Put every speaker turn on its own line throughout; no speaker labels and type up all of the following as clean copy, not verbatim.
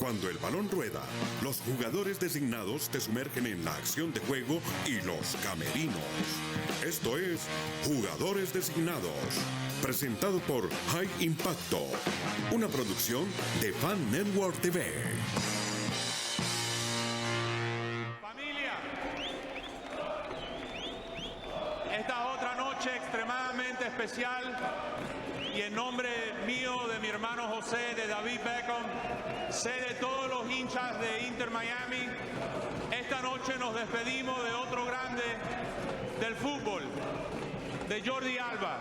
Cuando el balón rueda, los jugadores designados te sumergen en la acción de juego y los camerinos. Esto es Jugadores Designados, presentado por High Impacto, una producción de Fan Network TV.
Familia, esta es otra noche extremadamente especial y en nombre mío, de mi hermano José, de David Beckham, sé de todos los hinchas de Inter Miami, esta noche nos despedimos de otro grande del fútbol, de Jordi Alba.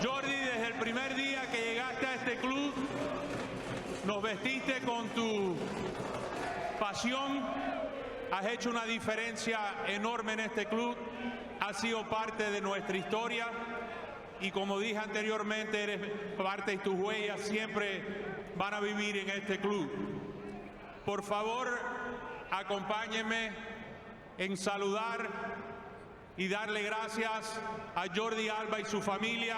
Jordi, desde el primer día que llegaste a este club, nos vestiste con tu pasión, has hecho una diferencia enorme en este club, has sido parte de nuestra historia y como dije anteriormente, eres parte y tus huellas siempre van a vivir en este club. Por favor, acompáñenme en saludar y darle gracias a Jordi Alba y su familia,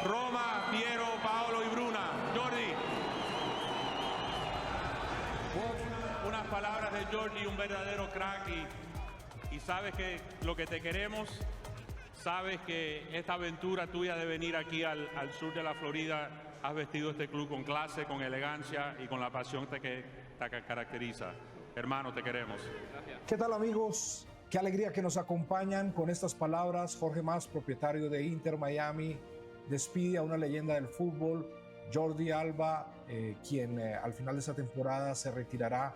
Roma, Piero, Paolo y Bruna. Jordi, unas palabras de Jordi, un verdadero crack, y sabes que lo que te queremos, sabes que esta aventura tuya de venir aquí al sur de la Florida, has vestido este club con clase, con elegancia y con la pasión que te caracteriza. Hermano, te queremos.
Gracias. ¿Qué tal, amigos? Qué alegría que nos acompañan con estas palabras. Jorge Mas, propietario de Inter Miami, despide a una leyenda del fútbol, Jordi Alba, quien al final de esta temporada se retirará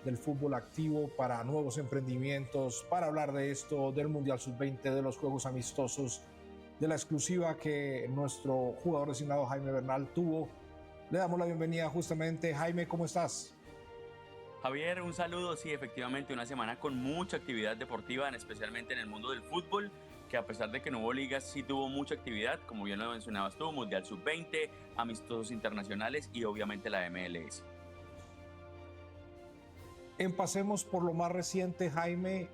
del fútbol activo para nuevos emprendimientos, para hablar de esto, del Mundial Sub-20, de los Juegos Amistosos, de la exclusiva que nuestro jugador designado Jaime Bernal tuvo. Le damos la bienvenida justamente. Jaime, ¿cómo estás?
Javier, un saludo. Sí, efectivamente, una semana con mucha actividad deportiva, especialmente en el mundo del fútbol, que a pesar de que no hubo ligas, sí tuvo mucha actividad, como bien lo mencionabas tú, Mundial Sub-20, amistosos internacionales y obviamente la MLS.
Pasemos por lo más reciente, Jaime.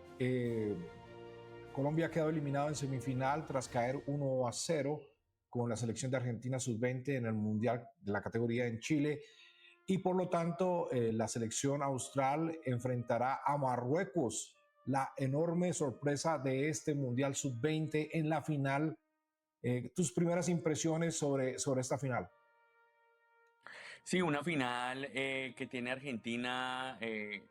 Colombia ha quedado eliminado en semifinal tras caer 1-0 con la selección de Argentina Sub-20 en el Mundial de la categoría en Chile. Y por lo tanto, la selección austral enfrentará a Marruecos, la enorme sorpresa de este Mundial Sub-20 en la final. ¿Tus primeras impresiones sobre esta final?
Sí, una final que tiene Argentina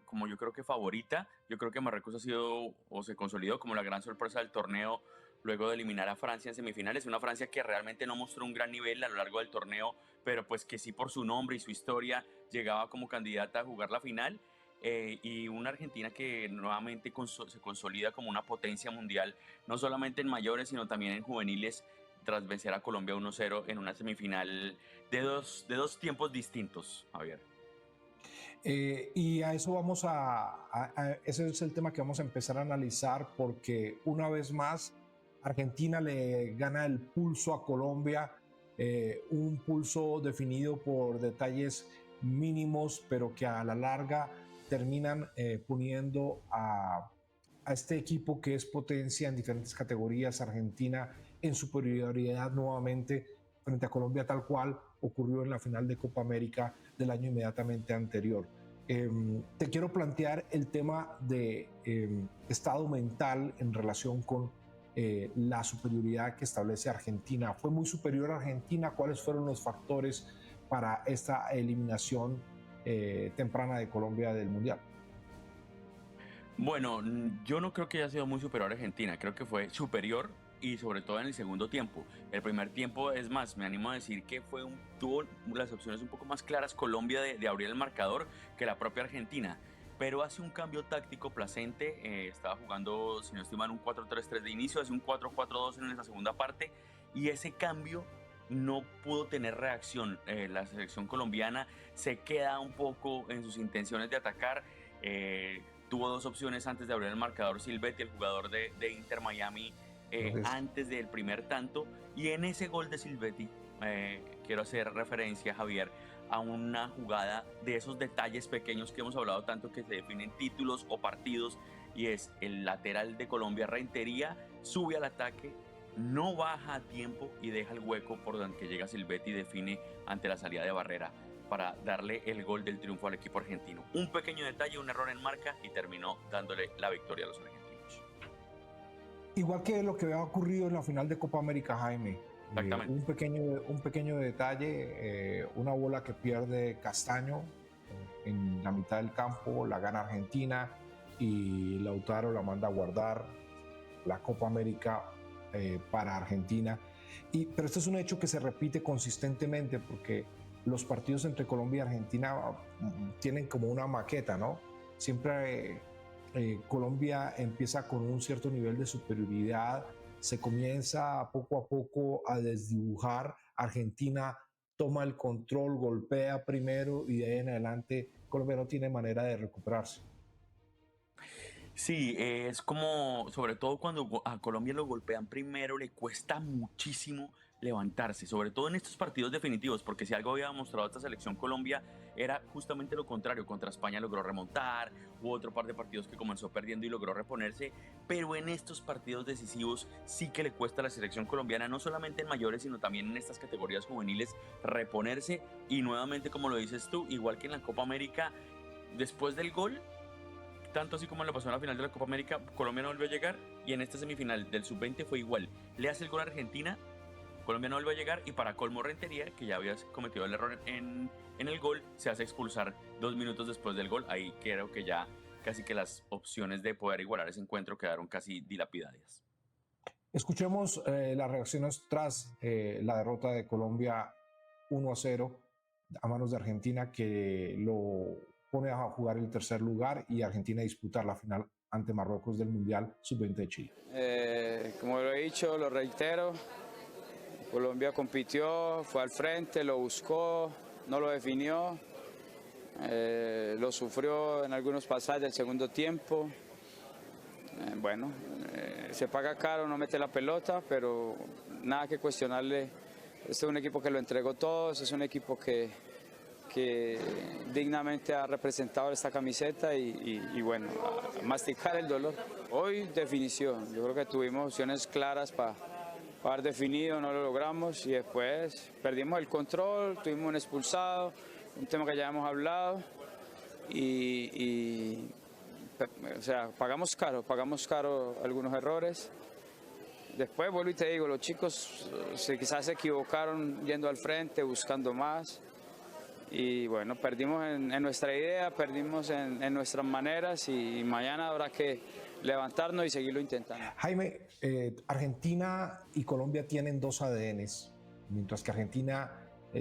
como yo creo que favorita. Yo creo que Marruecos ha sido o se consolidó como la gran sorpresa del torneo luego de eliminar a Francia en semifinales. Una Francia que realmente no mostró un gran nivel a lo largo del torneo, pero pues que sí por su nombre y su historia llegaba como candidata a jugar la final. Y una Argentina que nuevamente se consolida como una potencia mundial, no solamente en mayores, sino también en juveniles, tras vencer a Colombia 1-0 en una semifinal de dos tiempos distintos, Javier.
Y a eso ese es el tema que vamos a empezar a analizar, porque una vez más Argentina le gana el pulso a Colombia, un pulso definido por detalles mínimos, pero que a la larga terminan poniendo a este equipo que es potencia en diferentes categorías, Argentina en superioridad nuevamente frente a Colombia, tal cual ocurrió en la final de Copa América del año inmediatamente anterior. Te quiero plantear el tema de estado mental en relación con la superioridad que establece Argentina. ¿Fue muy superior a Argentina? ¿Cuáles fueron los factores para esta eliminación temprana de Colombia del Mundial?
Bueno, yo no creo que haya sido muy superior a Argentina, creo que fue superior y sobre todo en el segundo tiempo. El primer tiempo, es más, me animo a decir que tuvo las opciones un poco más claras Colombia de abrir el marcador que la propia Argentina, pero hace un cambio táctico placente. Estaba jugando, si no estoy mal, un 4-3-3 de inicio, hace un 4-4-2 en esa segunda parte, y ese cambio no pudo tener reacción. La selección colombiana se queda un poco en sus intenciones de atacar. Tuvo dos opciones antes de abrir el marcador Silvetti, el jugador de Inter Miami, antes del primer tanto, y en ese gol de Silvetti quiero hacer referencia, Javier, a una jugada de esos detalles pequeños que hemos hablado tanto, que se definen títulos o partidos, y es el lateral de Colombia, Rentería, sube al ataque, no baja a tiempo y deja el hueco por donde llega Silvetti y define ante la salida de Barrera. para darle el gol del triunfo al equipo argentino. Un pequeño detalle, un error en marca y terminó dándole la victoria a los argentinos.
Igual que lo que había ocurrido en la final de Copa América, Jaime.
Exactamente.
Un pequeño detalle, una bola que pierde Castaño en la mitad del campo, la gana Argentina y Lautaro la manda a guardar, la Copa América para Argentina. Pero este es un hecho que se repite consistentemente porque los partidos entre Colombia y Argentina tienen como una maqueta, ¿no? Siempre Colombia empieza con un cierto nivel de superioridad, se comienza poco a poco a desdibujar, Argentina toma el control, golpea primero y de ahí en adelante Colombia no tiene manera de recuperarse.
Sí, es como, sobre todo cuando a Colombia lo golpean primero, le cuesta muchísimo levantarse, sobre todo en estos partidos definitivos, porque si algo había mostrado esta selección Colombia era justamente lo contrario. Contra España logró remontar, hubo otro par de partidos que comenzó perdiendo y logró reponerse, pero en estos partidos decisivos sí que le cuesta a la selección colombiana, no solamente en mayores, sino también en estas categorías juveniles, reponerse. Y nuevamente, como lo dices tú, igual que en la Copa América, después del gol, tanto así como le pasó en la final de la Copa América, Colombia no volvió a llegar, y en esta semifinal del Sub-20 fue igual. Le hace el gol a Argentina, Colombia no volvió a llegar, y para colmo Rentería, que ya había cometido el error en el gol, se hace expulsar 2 minutos después del gol. Ahí creo que ya casi que las opciones de poder igualar ese encuentro quedaron casi dilapidadas.
Escuchemos las reacciones tras la derrota de Colombia 1-0 a manos de Argentina, que lo pone a jugar el tercer lugar y Argentina a disputar la final ante Marruecos del Mundial Sub-20 de Chile.
Como lo he dicho, lo reitero, Colombia compitió, fue al frente, lo buscó, no lo definió, lo sufrió en algunos pasajes del segundo tiempo. Se paga caro, no mete la pelota, pero nada que cuestionarle. Este es un equipo que lo entregó todo, es un equipo que dignamente ha representado esta camiseta y bueno, a masticar el dolor. Hoy definición, yo creo que tuvimos opciones claras para haber definido, no lo logramos y después perdimos el control, tuvimos un expulsado, un tema que ya hemos hablado o sea, pagamos caro algunos errores. Después vuelvo y te digo, los chicos quizás se equivocaron yendo al frente, buscando más. Y bueno, perdimos en nuestra idea, perdimos en nuestras maneras y mañana habrá que levantarnos y seguirlo intentando.
Jaime, Argentina y Colombia tienen dos ADNs, mientras que Argentina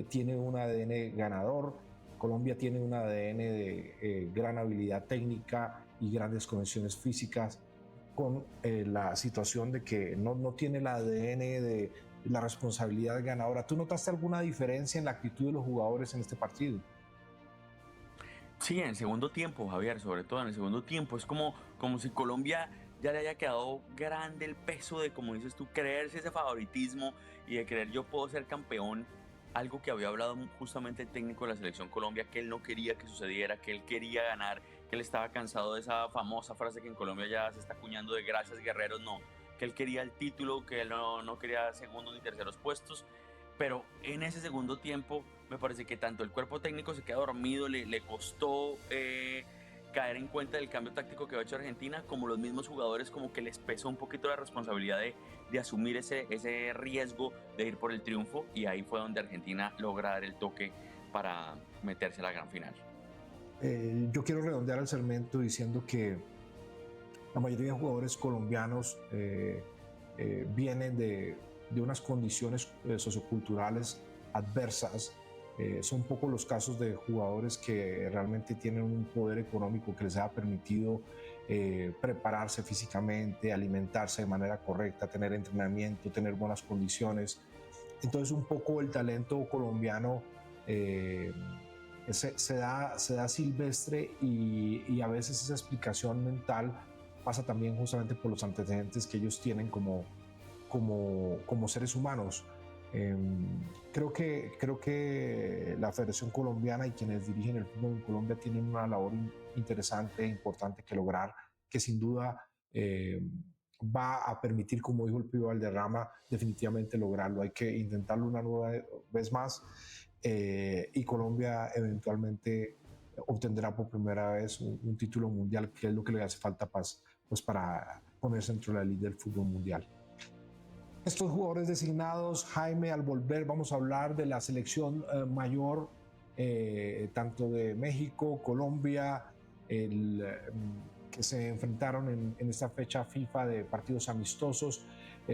tiene un ADN ganador, Colombia tiene un ADN de gran habilidad técnica y grandes conexiones físicas, con la situación de que no tiene el ADN de la responsabilidad ganadora. ¿Tú notaste alguna diferencia en la actitud de los jugadores en este partido?
Sí, en el segundo tiempo, Javier, sobre todo en el segundo tiempo, es como si Colombia ya le haya quedado grande el peso de, como dices tú, creerse ese favoritismo y de creer yo puedo ser campeón. Algo que había hablado justamente el técnico de la selección Colombia, que él no quería que sucediera, que él quería ganar, que él estaba cansado de esa famosa frase que en Colombia ya se está acuñando de gracias guerreros, no, que él quería el título, que él no quería segundos ni terceros puestos. Pero en ese segundo tiempo me parece que tanto el cuerpo técnico se queda dormido, le costó caer en cuenta del cambio táctico que había hecho Argentina, como los mismos jugadores como que les pesó un poquito la responsabilidad de asumir ese riesgo de ir por el triunfo, y ahí fue donde Argentina logra dar el toque para meterse a la gran final.
Yo quiero redondear el segmento diciendo que la mayoría de jugadores colombianos vienen de unas condiciones socioculturales adversas. Son pocos los casos de jugadores que realmente tienen un poder económico que les ha permitido prepararse físicamente, alimentarse de manera correcta, tener entrenamiento, tener buenas condiciones. Entonces un poco el talento colombiano se da silvestre y a veces esa explicación mental pasa también justamente por los antecedentes que ellos tienen como seres humanos. Creo que la Federación Colombiana y quienes dirigen el fútbol en Colombia tienen una labor interesante e importante que lograr, que sin duda va a permitir, como dijo el Pío Valderrama, definitivamente lograrlo. Hay que intentarlo una nueva vez más y Colombia eventualmente obtendrá por primera vez un título mundial, que es lo que le hace falta pues, para ponerse dentro de la elite del fútbol mundial. Estos jugadores designados, Jaime, al volver vamos a hablar de la selección mayor, tanto de México, Colombia, que se enfrentaron en esta fecha FIFA de partidos amistosos.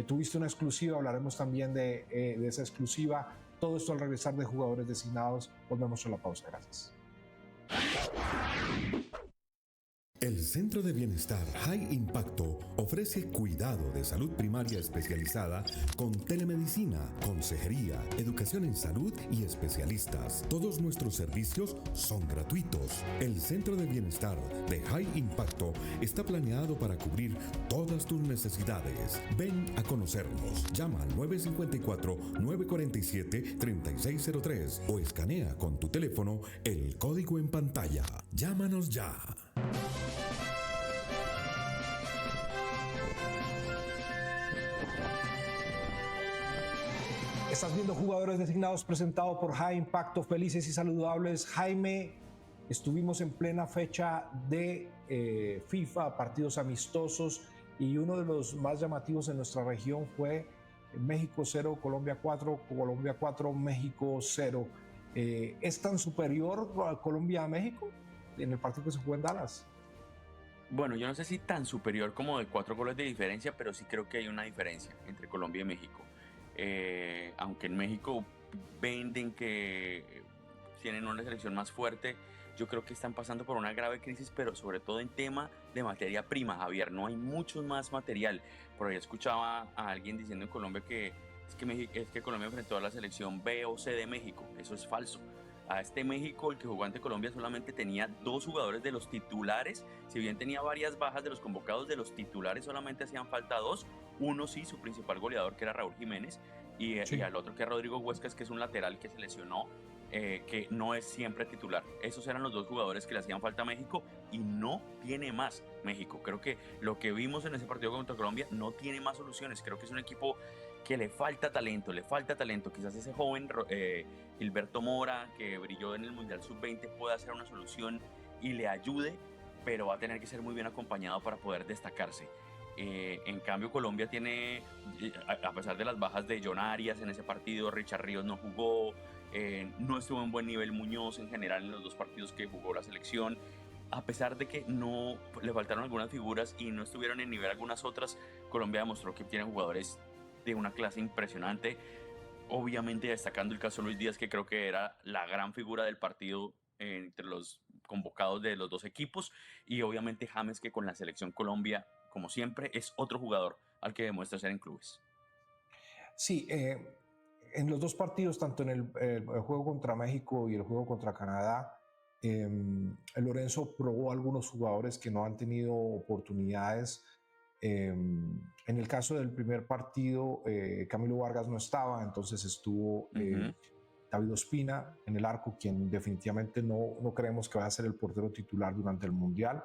Tuviste una exclusiva, hablaremos también de esa exclusiva. Todo esto al regresar de jugadores designados. Volvemos a la pausa. Gracias.
El Centro de Bienestar High Impacto ofrece cuidado de salud primaria especializada con telemedicina, consejería, educación en salud y especialistas. Todos nuestros servicios son gratuitos. El Centro de Bienestar de High Impacto está planeado para cubrir todas tus necesidades. Ven a conocernos. Llama al 954-947-3603 o escanea con tu teléfono el código en pantalla. Llámanos ya.
Estás viendo Jugadores Designados, presentado por High Impacto, felices y saludables. Jaime, estuvimos en plena fecha de FIFA, partidos amistosos, y uno de los más llamativos en nuestra región fue México 0, Colombia 4, México 0. ¿Es tan superior Colombia a México en el partido que se jugó en Dallas?
Bueno, yo no sé si tan superior como de 4 goles de diferencia, pero sí creo que hay una diferencia entre Colombia y México. Aunque en México venden que tienen una selección más fuerte, yo creo que están pasando por una grave crisis, pero sobre todo en tema de materia prima, Javier. No hay mucho más material. Por ahí escuchaba a alguien diciendo en Colombia que es que Colombia enfrentó a la selección B o C de México. Eso es falso. A este México, el que jugó ante Colombia, solamente tenía 2 jugadores de los titulares. Si bien tenía varias bajas de los convocados, de los titulares solamente hacían falta 2. Uno sí, su principal goleador, que era Raúl Jiménez, y al otro, que es Rodrigo Huescas, que es un lateral que se lesionó, que no es siempre titular. Esos eran los 2 jugadores que le hacían falta a México, y no tiene más México. Creo que lo que vimos en ese partido contra Colombia no tiene más soluciones. Creo que es un equipo que le falta talento. Quizás ese joven Gilberto Mora, que brilló en el Mundial Sub-20, pueda ser una solución y le ayude, pero va a tener que ser muy bien acompañado para poder destacarse. En cambio, Colombia tiene, a pesar de las bajas de John Arias en ese partido, Richard Ríos no jugó, no estuvo en buen nivel Muñoz en general en los 2 partidos que jugó la selección. A pesar de que no le faltaron algunas figuras y no estuvieron en nivel algunas otras, Colombia demostró que tiene jugadores de una clase impresionante. Obviamente destacando el caso de Luis Díaz, que creo que era la gran figura del partido entre los convocados de los 2 equipos, y obviamente James, que con la selección Colombia, como siempre, es otro jugador al que demuestra ser en clubes.
Sí, en los 2 partidos, tanto en el juego contra México y el juego contra Canadá, Lorenzo probó a algunos jugadores que no han tenido oportunidades. En el caso del primer partido, Camilo Vargas no estaba, entonces estuvo David Ospina en el arco, quien definitivamente no creemos que vaya a ser el portero titular durante el Mundial.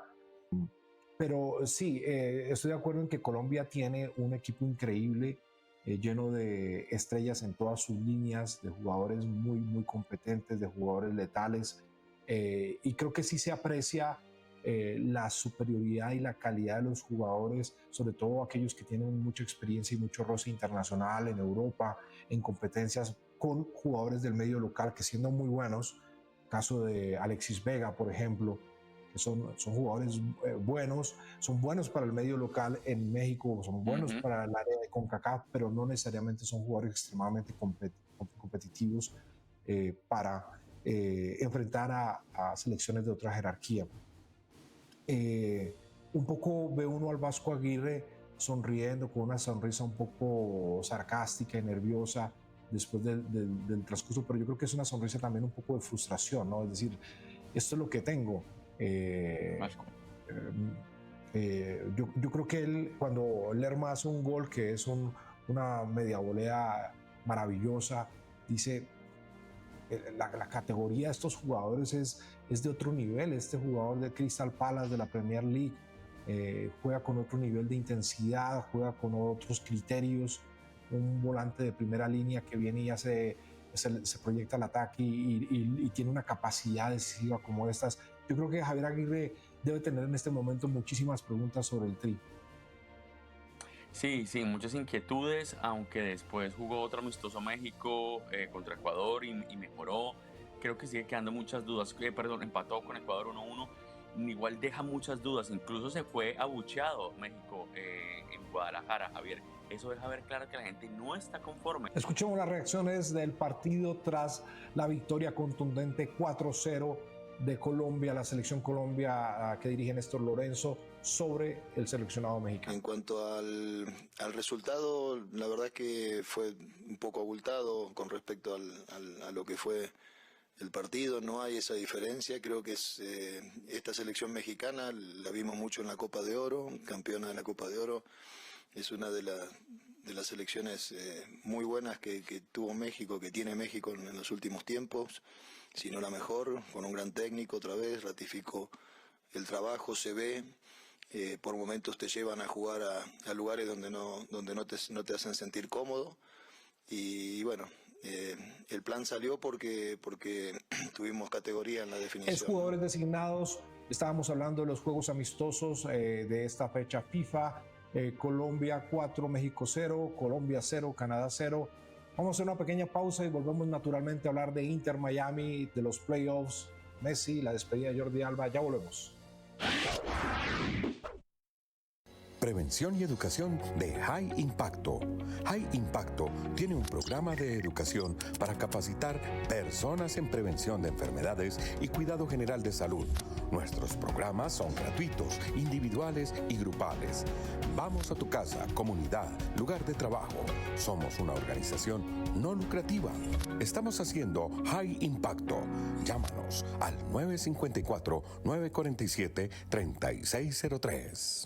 Pero sí, estoy de acuerdo en que Colombia tiene un equipo increíble, lleno de estrellas en todas sus líneas, de jugadores muy, muy competentes, de jugadores letales, y creo que sí se aprecia la superioridad y la calidad de los jugadores, sobre todo aquellos que tienen mucha experiencia y mucho roce internacional en Europa, en competencias con jugadores del medio local que, siendo muy buenos, caso de Alexis Vega, por ejemplo, que son jugadores buenos, son buenos para el medio local en México, son buenos para el área de CONCACAF, pero no necesariamente son jugadores extremadamente competitivos para enfrentar a selecciones de otra jerarquía. Un poco ve uno al Vasco Aguirre sonriendo, con una sonrisa un poco sarcástica y nerviosa después del transcurso, pero yo creo que es una sonrisa también un poco de frustración, ¿no? Es decir, esto es lo que tengo. Yo creo que él, cuando Lerma hace un gol que es una media volea maravillosa, dice: la categoría de estos jugadores es de otro nivel. Este jugador de Crystal Palace, de la Premier League, juega con otro nivel de intensidad, juega con otros criterios. Un volante de primera línea que viene y hace se proyecta el ataque y tiene una capacidad decisiva como estas. Yo creo que Javier Aguirre debe tener en este momento muchísimas preguntas sobre el Tri.
Sí, sí, muchas inquietudes, aunque después jugó otro amistoso México contra Ecuador y mejoró. Creo que sigue quedando muchas dudas. Empató con Ecuador 1-1. Igual deja muchas dudas. Incluso se fue abucheado México en Guadalajara, Javier. Eso deja ver claro que la gente no está conforme.
Escuchemos las reacciones del partido tras la victoria contundente 4-0 de Colombia, la selección Colombia que dirige Néstor Lorenzo, sobre el seleccionado mexicano.
En cuanto al resultado, la verdad que fue un poco abultado con respecto a lo que fue el partido. No hay esa diferencia. Creo que esta selección mexicana la vimos mucho en la Copa de Oro, campeona de la Copa de Oro. Es una de las selecciones muy buenas que tuvo México, que tiene México en los últimos tiempos, si no la mejor, con un gran técnico otra vez, ratificó el trabajo, se ve. Por momentos te llevan a jugar a lugares donde no te hacen sentir cómodo, y bueno, el plan salió porque tuvimos categoría en la definición.
Es jugadores designados. Estábamos hablando de los juegos amistosos de esta fecha FIFA. Colombia 4, México 0, Colombia 0, Canadá 0. Vamos a hacer una pequeña pausa y volvemos naturalmente a hablar de Inter Miami, de los playoffs, Messi, la despedida de Jordi Alba. Ya volvemos.
Prevención y educación de High Impacto. High Impacto tiene un programa de educación para capacitar personas en prevención de enfermedades y cuidado general de salud. Nuestros programas son gratuitos, individuales y grupales. Vamos a tu casa, comunidad, lugar de trabajo. Somos una organización no lucrativa. Estamos haciendo High Impacto. Llámanos al 954-947-3603.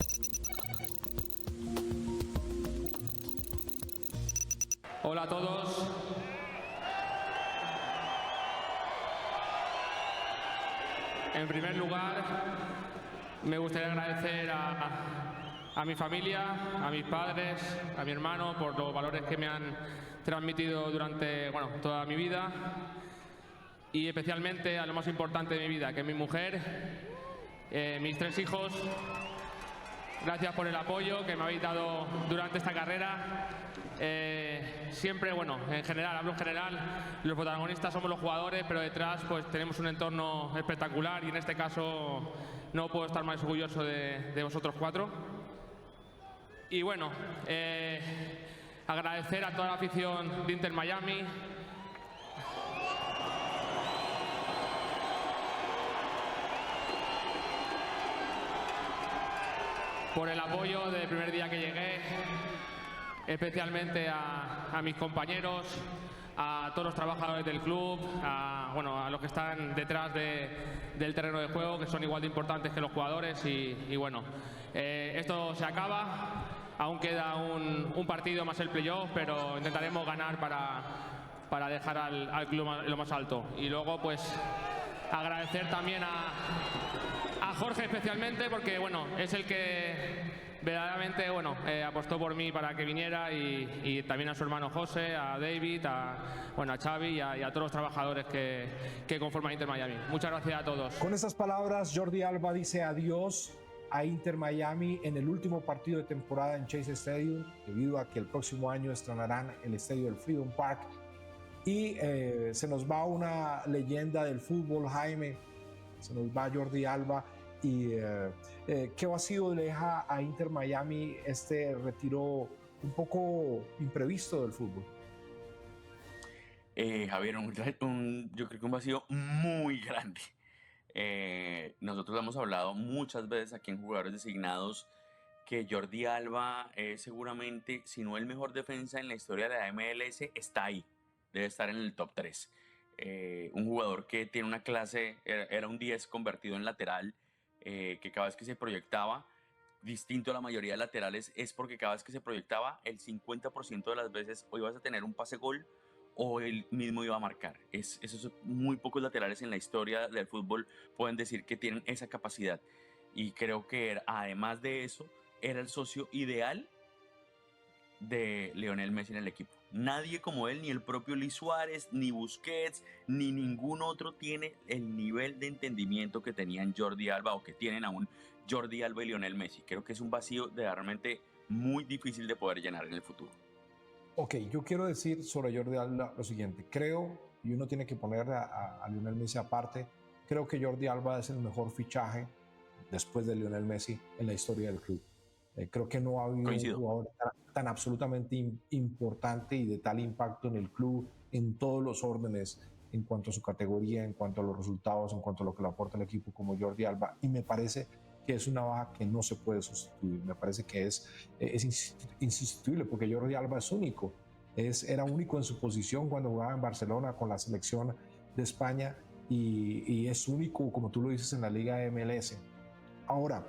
Hola a todos. En primer lugar, me gustaría agradecer a mi familia, a mis padres, a mi hermano por los valores que me han transmitido durante toda mi vida, y especialmente a lo más importante de mi vida, que es mi mujer, mis 3 hijos. Gracias por el apoyo que me habéis dado durante esta carrera. Siempre, en general, hablo en general, los protagonistas somos los jugadores, pero detrás pues tenemos un entorno espectacular, y en este caso no puedo estar más orgulloso de vosotros 4. Y agradecer a toda la afición de Inter Miami, por el apoyo del primer día que llegué, especialmente a mis compañeros, a todos los trabajadores del club, a los que están detrás del terreno de juego, que son igual de importantes que los jugadores. Esto se acaba, aún queda un partido más el playoff, pero intentaremos ganar para dejar al club en lo más alto. Y luego agradecer también a Jorge especialmente, porque es el que verdaderamente apostó por mí para que viniera, y también a su hermano José, a David, a Xavi y a todos los trabajadores que conforman Inter Miami. Muchas gracias a todos.
Con estas palabras, Jordi Alba dice adiós a Inter Miami en el último partido de temporada en Chase Stadium, debido a que el próximo año estrenarán el estadio del Freedom Park. Y se nos va una leyenda del fútbol, Jaime. Se nos va Jordi Alba. Y ¿qué vacío le deja a Inter Miami este retiro un poco imprevisto del fútbol?
Javier, yo creo que un vacío muy grande. Nosotros hemos hablado muchas veces aquí en Jugadores Designados que Jordi Alba es seguramente, si no el mejor defensa en la historia de la MLS, está ahí. Debe estar en el top 3. Un jugador que tiene una clase, era un 10 convertido en lateral, que cada vez que se proyectaba, distinto a la mayoría de laterales, es porque cada vez que se proyectaba, el 50% de las veces o ibas a tener un pase gol o él mismo iba a marcar. Esos muy pocos laterales en la historia del fútbol pueden decir que tienen esa capacidad. Y creo que además de eso, era el socio ideal de Lionel Messi en el equipo. Nadie como él, ni el propio Luis Suárez, ni Busquets, ni ningún otro tiene el nivel de entendimiento que tenían Jordi Alba o que tienen aún Jordi Alba y Lionel Messi. Creo que es un vacío de realmente muy difícil de poder llenar en el futuro.
Ok, yo quiero decir sobre Jordi Alba lo siguiente. Creo, y uno tiene que poner a Lionel Messi aparte, creo que Jordi Alba es el mejor fichaje después de Lionel Messi en la historia del club. Creo que no ha habido
Coincido.
un jugador tan absolutamente importante y de tal impacto en el club, en todos los órdenes, en cuanto a su categoría, en cuanto a los resultados, en cuanto a lo que le aporta el equipo como Jordi Alba. Y me parece que es una baja que no se puede sustituir. Me parece que es insustituible porque Jordi Alba es único. Era único en su posición cuando jugaba en Barcelona con la selección de España y es único, como tú lo dices, en la Liga MLS. Ahora,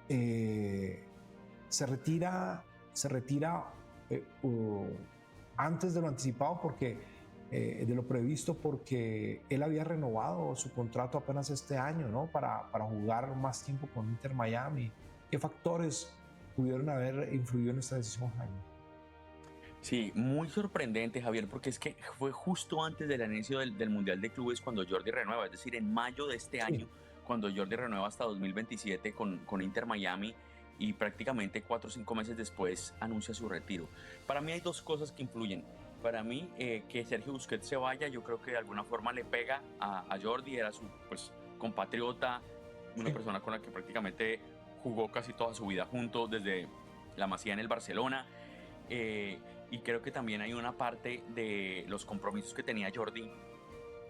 se retira antes de lo anticipado porque de lo previsto, porque él había renovado su contrato apenas este año, ¿no? Para jugar más tiempo con Inter Miami. ¿Qué factores pudieron haber influido en esta decisión, Jaime?
Sí, muy sorprendente, Javier, porque es que fue justo antes del inicio del Mundial de Clubes cuando Jordi renueva, es decir, en mayo de este año, cuando Jordi renueva hasta 2027 con Inter Miami, y prácticamente 4 o 5 meses después anuncia su retiro. Para mí hay dos cosas que influyen. Para mí, que Sergio Busquets se vaya, yo creo que de alguna forma le pega a Jordi, era su compatriota, una persona con la que prácticamente jugó casi toda su vida juntos, desde la Masía en el Barcelona. Y creo que también hay una parte de los compromisos que tenía Jordi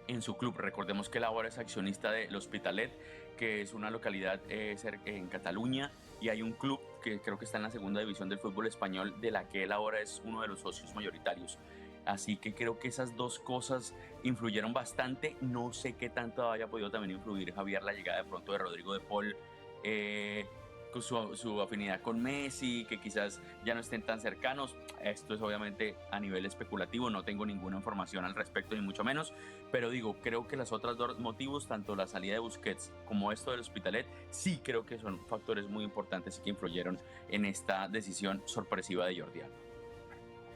en su club. Recordemos que él ahora es accionista de l'Hospitalet, que es una localidad en Cataluña, y hay un club que creo que está en la segunda división del fútbol español, de la que él ahora es uno de los socios mayoritarios. Así que creo que esas dos cosas influyeron bastante. No sé qué tanto haya podido también influir, Javier, la llegada de pronto de Rodrigo de Paul, con su afinidad con Messi, que quizás ya no estén tan cercanos. Esto es obviamente a nivel especulativo, no tengo ninguna información al respecto, ni mucho menos, pero digo, creo que los otros dos motivos, tanto la salida de Busquets como esto del Hospitalet, sí creo que son factores muy importantes y que influyeron en esta decisión sorpresiva de Jordi Alba.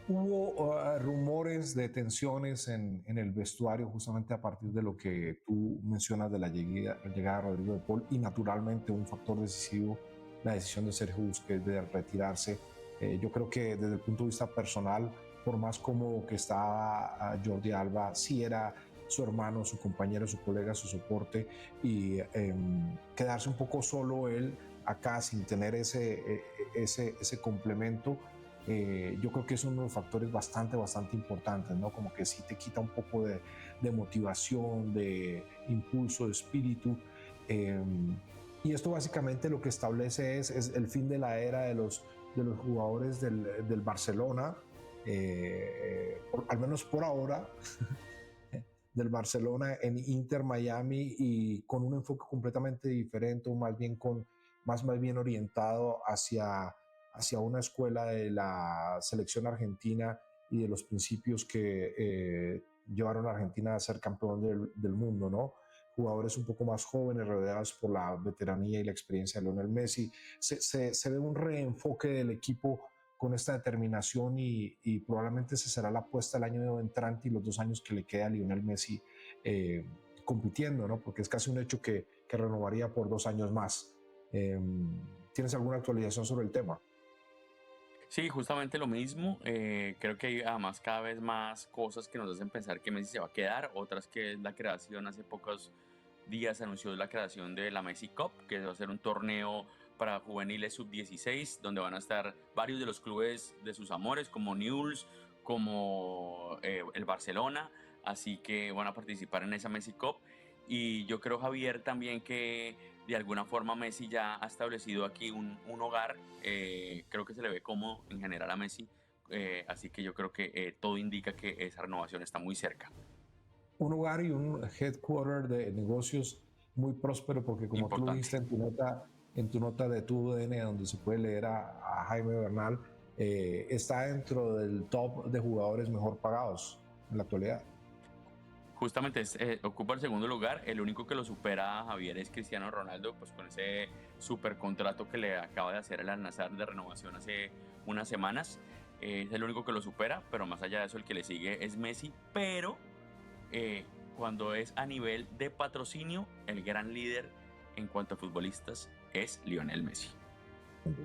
Hubo rumores de tensiones en el vestuario justamente a partir de lo que tú mencionas de la llegada de Rodrigo de Paul, y naturalmente un factor decisivo, la decisión de Sergio Busquets de retirarse. Yo creo que desde el punto de vista personal, por más cómodo que estaba Jordi Alba, sí era su hermano, su compañero, su colega, su soporte, y quedarse un poco solo él acá sin tener ese complemento. Yo creo que es uno de los factores bastante importantes, ¿no? Como que sí te quita un poco de motivación, de impulso, de espíritu. Y esto básicamente lo que establece es el fin de la era de los jugadores del Barcelona, al menos por ahora, del Barcelona en Inter Miami, y con un enfoque completamente diferente, o más bien orientado hacia una escuela de la selección argentina y de los principios que llevaron a Argentina a ser campeón del mundo, ¿no? Jugadores un poco más jóvenes, rodeados por la veteranía y la experiencia de Lionel Messi. Se ve un reenfoque del equipo con esta determinación, y probablemente esa será la apuesta el año entrante y los 2 años que le queda a Lionel Messi compitiendo, ¿no? Porque es casi un hecho que renovaría por 2 años más. ¿Tienes alguna actualización sobre el tema?
Sí, justamente lo mismo. Creo que hay además cada vez más cosas que nos hacen pensar que Messi se va a quedar, otras que es la creación. Hace pocos días se anunció la creación de la Messi Cup, que va a ser un torneo para juveniles sub-16, donde van a estar varios de los clubes de sus amores, como Newell's, como el Barcelona, así que van a participar en esa Messi Cup. Y yo creo, Javier, también que de alguna forma Messi ya ha establecido aquí un hogar. Creo que se le ve cómodo en general a Messi, así que yo creo que todo indica que esa renovación está muy cerca.
Un hogar y un headquarter de negocios muy próspero, porque como
Importante.
tú dijiste en tu nota de tu UDN, donde se puede leer a Jaime Bernal, está dentro del top de jugadores mejor pagados en la actualidad.
Justamente ocupa el segundo lugar. El único que lo supera, Javier, es Cristiano Ronaldo, pues con ese super contrato que le acaba de hacer el Al-Nassr de renovación hace unas semanas. Es el único que lo supera, pero más allá de eso el que le sigue es Messi, pero cuando es a nivel de patrocinio, el gran líder en cuanto a futbolistas es Lionel Messi.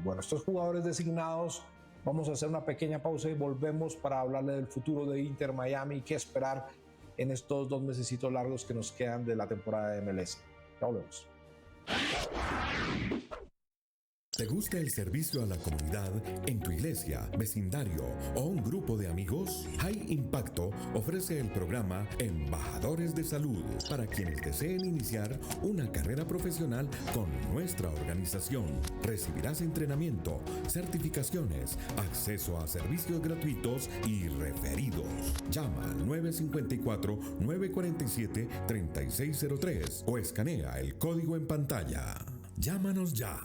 Bueno, estos jugadores designados, vamos a hacer una pequeña pausa y volvemos para hablarle del futuro de Inter Miami y qué esperar en estos 2 mesecitos largos que nos quedan de la temporada de MLS. Ya volvemos.
¿Te gusta el servicio a la comunidad en tu iglesia, vecindario o un grupo de amigos? High Impacto ofrece el programa Embajadores de Salud para quienes deseen iniciar una carrera profesional con nuestra organización. Recibirás entrenamiento, certificaciones, acceso a servicios gratuitos y referidos. Llama al 954-947-3603 o escanea el código en pantalla. Llámanos ya.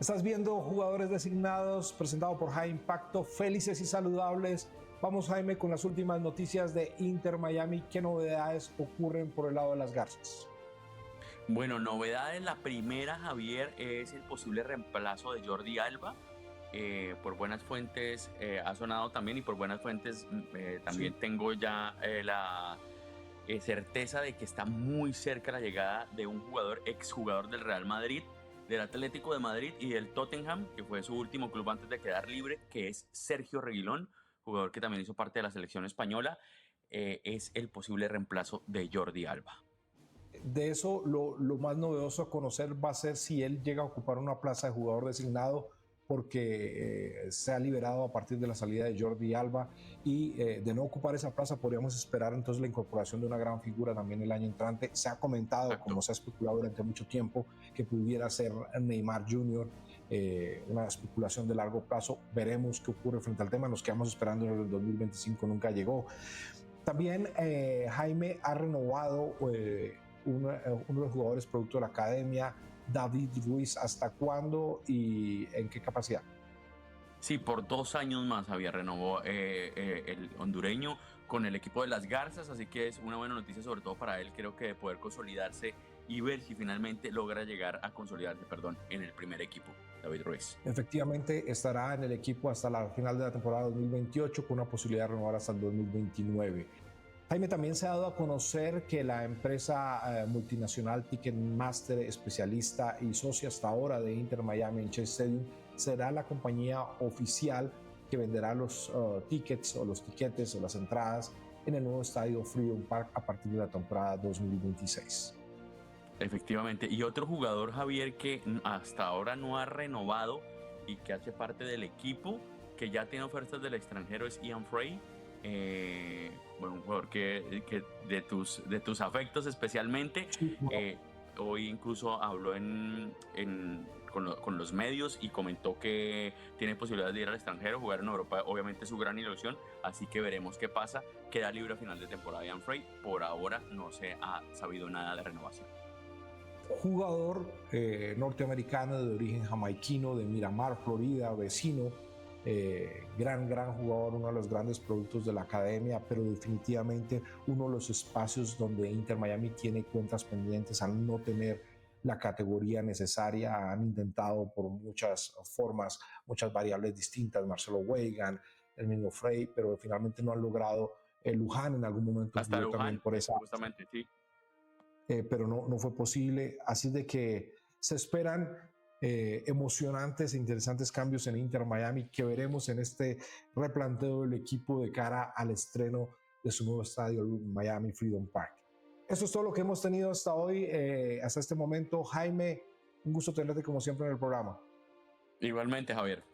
Estás viendo Jugadores Designados, presentado por High Impacto, felices y saludables. Vamos, Jaime, con las últimas noticias de Inter Miami. ¿Qué novedades ocurren por el lado de las Garzas?
Bueno, novedades. La primera, Javier, es el posible reemplazo de Jordi Alba. Por buenas fuentes ha sonado también, y por buenas fuentes también tengo ya la certeza de que está muy cerca la llegada de un jugador, exjugador del Real Madrid, del Atlético de Madrid y del Tottenham, que fue su último club antes de quedar libre, que es Sergio Reguilón, jugador que también hizo parte de la selección española. Es el posible reemplazo de Jordi Alba.
De eso, lo más novedoso a conocer va a ser si él llega a ocupar una plaza de jugador designado, porque se ha liberado a partir de la salida de Jordi Alba, y de no ocupar esa plaza podríamos esperar entonces la incorporación de una gran figura también el año entrante. Se ha comentado, exacto, como se ha especulado durante mucho tiempo, que pudiera ser Neymar Jr., una especulación de largo plazo. Veremos qué ocurre frente al tema, nos quedamos esperando en el 2025, nunca llegó. También Jaime ha renovado uno de los jugadores producto de la academia, David Ruiz. ¿Hasta cuándo y en qué capacidad?
Sí, por 2 años más había renovó el hondureño con el equipo de las Garzas, así que es una buena noticia, sobre todo para él, creo que de poder consolidarse y ver si finalmente logra llegar a consolidarse, en el primer equipo, David Ruiz.
Efectivamente, estará en el equipo hasta la final de la temporada 2028, con una posibilidad de renovar hasta el 2029. Jaime, también se ha dado a conocer que la empresa multinacional Ticketmaster, especialista y socia hasta ahora de Inter Miami en Chase Stadium, será la compañía oficial que venderá los tickets o los tiquetes o las entradas en el nuevo estadio Freedom Park a partir de la temporada 2026.
Efectivamente, y otro jugador, Javier, que hasta ahora no ha renovado y que hace parte del equipo, que ya tiene ofertas del extranjero, es Ian Frey. Bueno, un jugador que de tus afectos especialmente. Sí, bueno. Hoy incluso habló con los medios y comentó que tiene posibilidades de ir al extranjero, jugar en Europa, obviamente es su gran ilusión, así que veremos qué pasa. Queda libre a final de temporada Ian Frey, por ahora no se ha sabido nada de renovación.
Jugador norteamericano de origen jamaiquino, de Miramar, Florida, vecino. Gran jugador, uno de los grandes productos de la academia, pero definitivamente uno de los espacios donde Inter Miami tiene cuentas pendientes al no tener la categoría necesaria. Han intentado por muchas formas, muchas variables distintas, Marcelo Weigan, el mismo Frey, pero finalmente no han logrado. Luján en algún momento
hasta Luján,
también por esa,
justamente, sí.
Pero no fue posible, así de que se esperan emocionantes e interesantes cambios en Inter Miami, que veremos en este replanteo del equipo de cara al estreno de su nuevo estadio, Miami Freedom Park. Eso es todo lo que hemos tenido hasta hoy, hasta este momento. Jaime, un gusto tenerte como siempre en el programa.
Igualmente, Javier.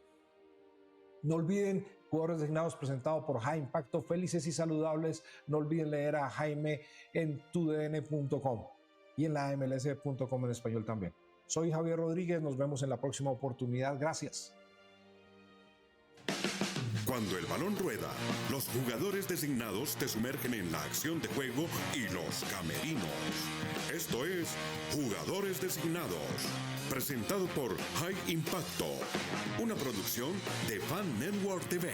No olviden, Jugadores Designados, presentado por High Impacto, felices y saludables. No olviden leer a Jaime en tudn.com y en la mls.com en español también. Soy Javier Rodríguez, nos vemos en la próxima oportunidad. Gracias.
Cuando el balón rueda, los jugadores designados te sumergen en la acción de juego y los camerinos. Esto es Jugadores Designados, presentado por High Impacto, una producción de Fan Network TV.